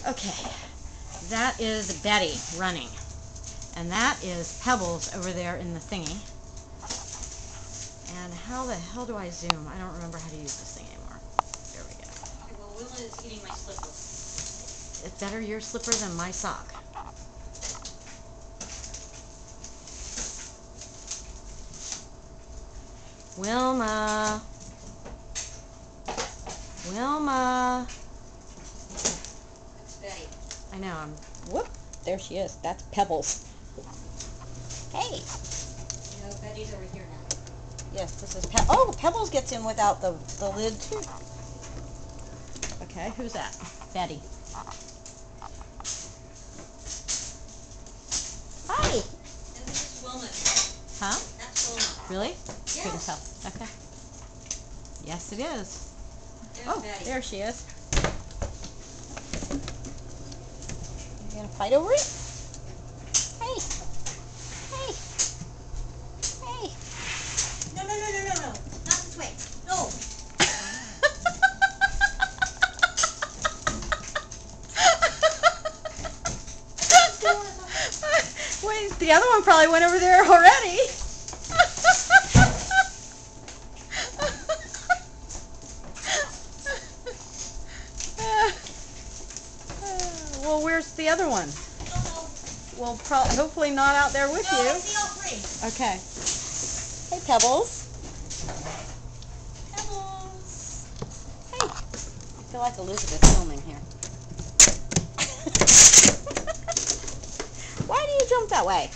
Okay, that is Betty running. And that is Pebbles over there in the thingy. And how the hell do I zoom? I don't remember how to use this thing anymore. There we go. Okay, well, Willa is eating my slipper. It's better your slipper than my sock. Wilma. Wilma. That's Betty. I know, whoop, there she is. That's Pebbles. Hey. No, Betty's over here now. Yes, this is Pebbles gets in without the lid too. Okay, who's that? Betty. Hi. And this is Wilma. Huh? That's Wilma. Really? Yes. Couldn't tell. Okay. Yes, it is. There's Betty. There she is. You gonna fight over it? Hey. Hey. Hey. No. Not this way. No. Wait, the other one probably went over there already. Well, where's the other one? I don't know. Well, hopefully not out there with No, you. I see all three. Okay. Hey, Pebbles. Pebbles. Hey. I feel like Elizabeth's filming here. Why do you jump that way?